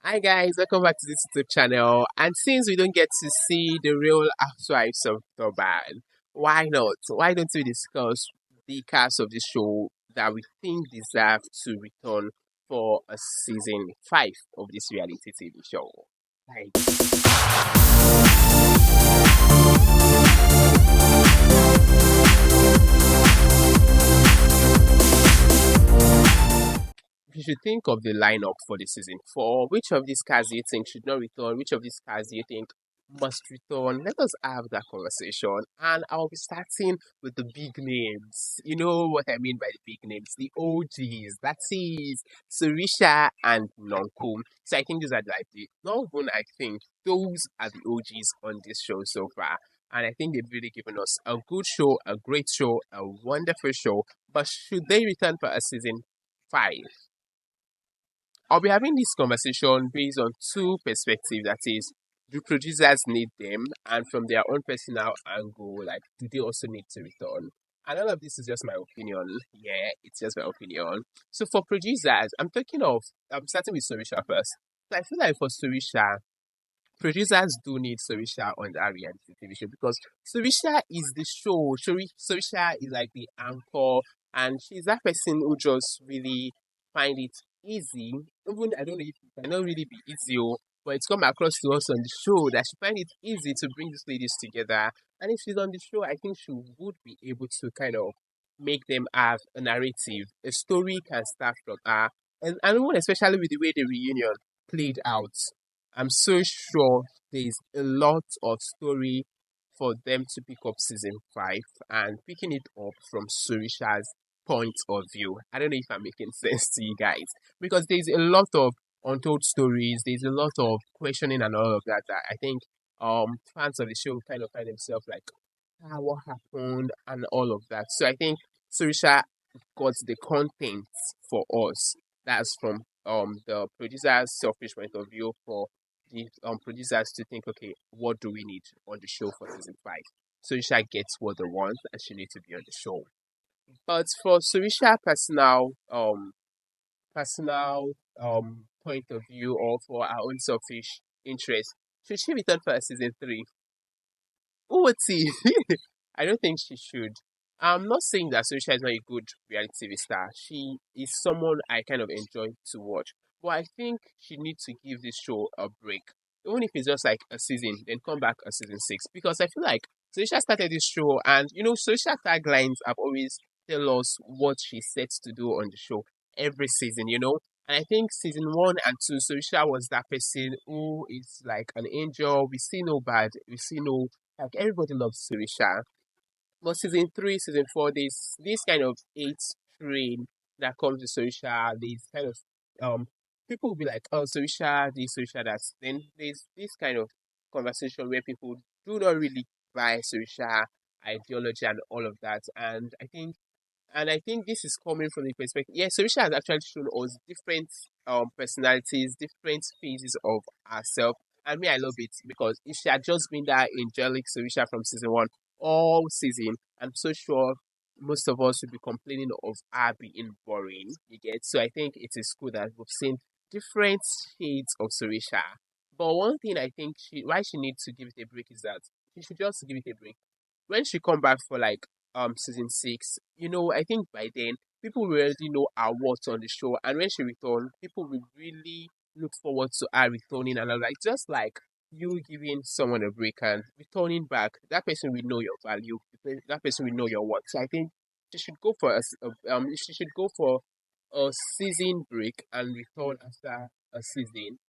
Hi guys, welcome back to this YouTube channel. And since we don't get to see the Real Housewives of Durban, why not? Why don't we discuss the cast of the show that we think deserve to return for a season 5 of this reality TV show? Like, you should think of the lineup for the season 4. Which of these cars do you think should not return? Which of these cars do you think must return? Let us have that conversation. And I'll be starting with the big names. You know what I mean by the big names, the OGs. That is Sorisha and Nonku. So I think these are like the not even I think those are the OGs on this show so far. And I think they've really given us a good show, a great show, a wonderful show. But should they return for a season 5? I'll be having this conversation based on two perspectives. That is, do producers need them? And from their own personal angle, like, do they also need to return? And all of this is just my opinion. Yeah, it's just my opinion. So for producers, I'm starting with Sorisha first. So I feel like for Sorisha, producers do need Sorisha on that reality TV show because Sorisha is the show. Sorisha is like the anchor, and she's that person who just really find it easy. Even I don't know if it cannot really be easy, but it's come across to us on the show that she find it easy to bring these ladies together. And if she's on the show, I think she would be able to kind of make them have a narrative. A story can start from her, and even especially with the way the reunion played out. I'm so sure there's a lot of story for them to pick up season 5 and picking it up from Sorisha's point of view. I don't know if I'm making sense to you guys because there's a lot of untold stories, there's a lot of questioning and all of that that I think fans of the show kind of find themselves like, what happened and all of that. So I think Sorisha got the content for us. That's from the producer's selfish point of view for the producers to think, okay, what do we need on the show for season 5? Sorisha gets what they want and she needs to be on the show. But for Sorisha personal point of view or for our own selfish interest, should she return for a season 3? Oh, see, I don't think she should. I'm not saying that Sorisha is not a good reality TV star. She is someone I kind of enjoy to watch. But I think she needs to give this show a break. Even if it's just like a season, then come back a season 6. Because I feel like Sorisha started this show and Sorisha taglines have always tell us what she sets to do on the show every season. And I think season 1 and 2, Sorisha was that person who is like an angel. We see no bad, we see no like everybody loves Sorisha. But season 3, season 4, there's this kind of hate train that comes to Sorisha. There's kind of people will be like, oh, Sorisha this, Sorisha that. Then there's this kind of conversation where people do not really buy Sorisha ideology and all of that. And I think this is coming from the perspective. Yes, Sorisha has actually shown us different personalities, different phases of herself. And me, I love it because if she had just been that angelic Sorisha from season 1 all season, I'm so sure most of us would be complaining of her being boring. You get so I think it is good that we've seen different shades of Sorisha. But one thing I think why she needs to give it a break is that she should just give it a break when she come back for like season 6, I think by then people will already know her worth on the show, and when she return, people will really look forward to her returning, and I'm like just like you giving someone a break and returning back, that person will know your value, that person will know your worth. So I think she should go for a season break and return after a season.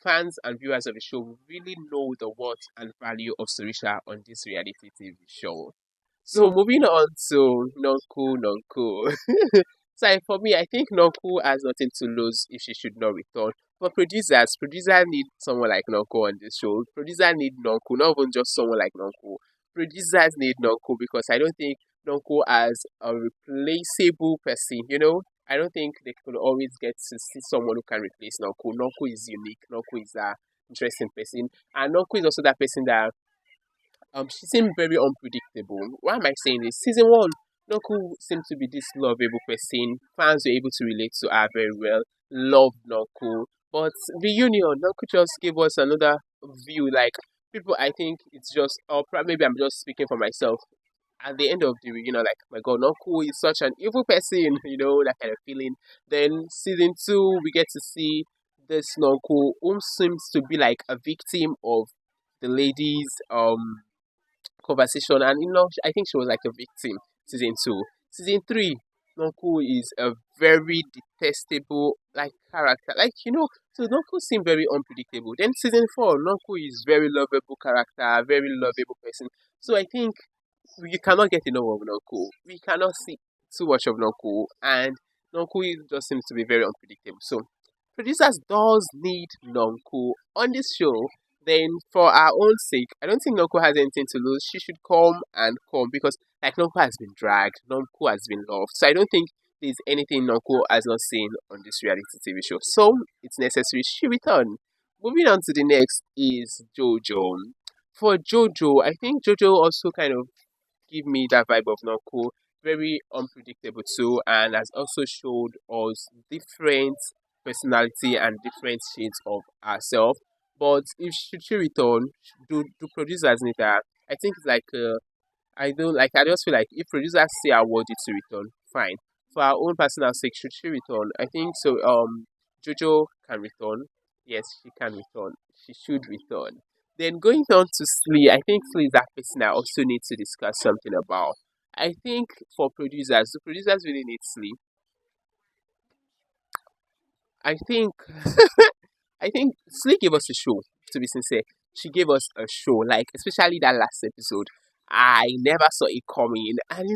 Fans and viewers of the show will really know the worth and value of Sorisha on this reality TV show. So moving on to Nonku. So for me, I think Nonku has nothing to lose if she should not return. But producers need someone like Nonku on this show. Producers need Nonku, not even just someone like Nonku. Producers need Nonku because I don't think Nonku as a replaceable person. I don't think they could always get to see someone who can replace Nonku. Nonku is unique. Nonku is a interesting person, and Nonku is also that person that she seemed very unpredictable. Why am I saying this? Season 1, Nonku seemed to be this lovable person. Fans were able to relate to her very well. Love Nonku. But reunion, Nonku just gave us another view. Like people, I think it's just, or maybe I'm just speaking for myself. At the end of the reunion, like my God, Nonku is such an evil person, that kind of feeling. Then season two, we get to see this Nonku who seems to be like a victim of the ladies' conversation, and I think she was like a victim. Season two, season three, Nonku is a very detestable like character. Like so Nonku seemed very unpredictable. Then season four, Nonku is very lovable character, very lovable person. So I think you cannot get enough of Nonku. We cannot see too much of Nonku, and Nonku just seems to be very unpredictable. So producers does need Nonku on this show. Then for our own sake, I don't think Nonku has anything to lose. She should come and come because like Nonku has been dragged, Nonku has been loved. So I don't think there's anything Nonku has not seen on this reality TV show. So it's necessary she return. Moving on to the next is Jojo. For Jojo, I think Jojo also kind of give me that vibe of Nonku. Very unpredictable too, and has also showed us different personality and different shades of herself. But if she return, do producers need her? I think it's like I don't like. I just feel like if producers say are worthy to return, fine. For our own personal sake, should she return? I think so. Jojo can return. Yes, she can return. She should return. Then going on to Slee, I think Slee is that person I also need to discuss something about. I think for producers, the producers really need Slee. I think I think Slay gave us a show, to be sincere. She gave us a show, like especially that last episode. I never saw it coming. And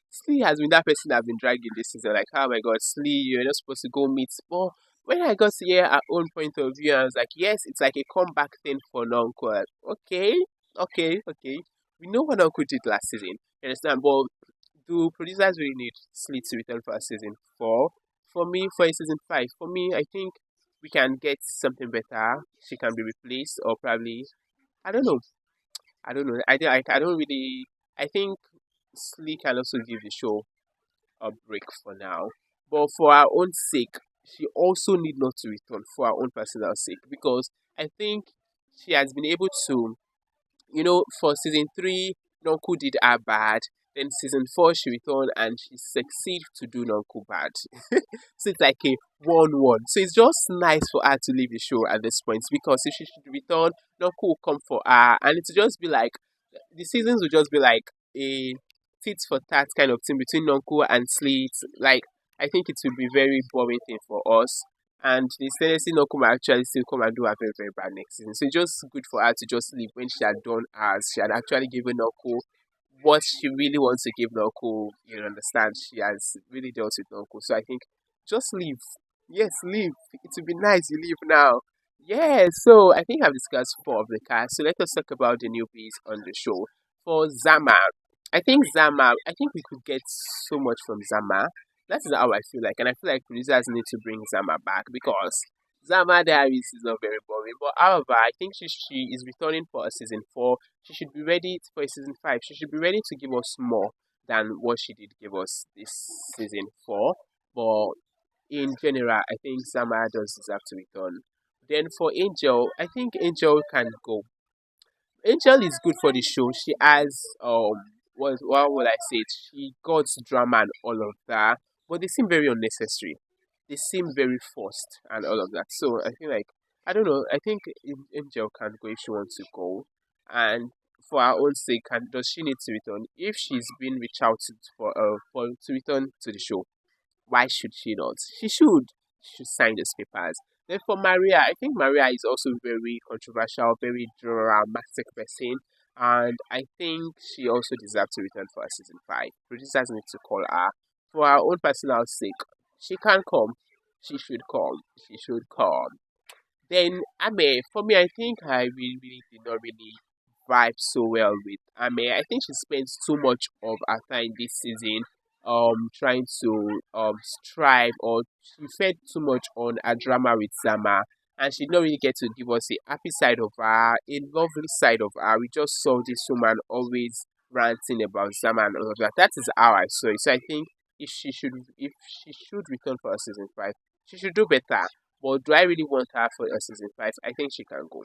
Slay has been that person I've been dragging this season. Like, oh my god, Slay, you're not supposed to go meet. But when I got to hear her own point of view, I was like, yes, it's like a comeback thing for Nonko. Okay, okay. We know what Nonko did last season. You understand? But do producers really need Slay to return for a season four? For me, for a season five, for me, I think we can get something better. She can be replaced, or probably I don't know. I don't know. I don't really. I think Slee can also give the show a break for now, but for our own sake, she also need not to return for our own personal sake because I think she has been able to for season three, Nonku did her bad. Then season four, she returned and she succeeded to do Nonku bad. So it's like a 1-1. So it's just nice for her to leave the show at this point because if she should return, Nonku will come for her. And it will just be like, the seasons will just be like a tit for tat kind of thing between Nonku and Sleet. Like, I think it will be very boring thing for us. And the tendency not come actually still come and do a very, very bad next season. So it's just good for her to just leave when she had done as she had actually given Noko what she really wants to give Noko. You understand? She has really dealt with Noko. So I think just leave. Yes, leave. It would be nice you leave now. Yeah, so I think I've discussed four of the cast. So let us talk about the newbies on the show. For Zama, I think we could get so much from Zama. That is how I feel like. And I feel like producers need to bring Zama back because Zama Diaries is not very boring. But however, I think she is returning for a season four. She should be ready for a season five. She should be ready to give us more than what she did give us this season four. But in general, I think Zama does deserve to return. Then for Angel, I think Angel can go. Angel is good for the show. She has what would I say? She got drama and all of that, but they seem very unnecessary. They seem very forced and all of that. So I feel like I don't know. I think Angel can go if she wants to go, and for her own sake, does she need to return? If she's been reached out to for to return to the show, why should she not? She should. She should sign those papers. Then for Maria, I think Maria is also very controversial, very dramatic person. And I think she also deserves to return for a season five. Producers need to call her. For her own personal sake, she can come. She should come. She should come. Then Ame, for me, I think I really did not really vibe so well with Ame. I think she spends too much of her time this season trying to strive, or she fed too much on a drama with Zama, and she did not really get to give us a happy side of her, a lovely side of her. We just saw this woman always ranting about Zama and all of that. That is how I saw it. So I think if she should return for a season five, she should do better. But do I really want her for a season 5? I think she can go.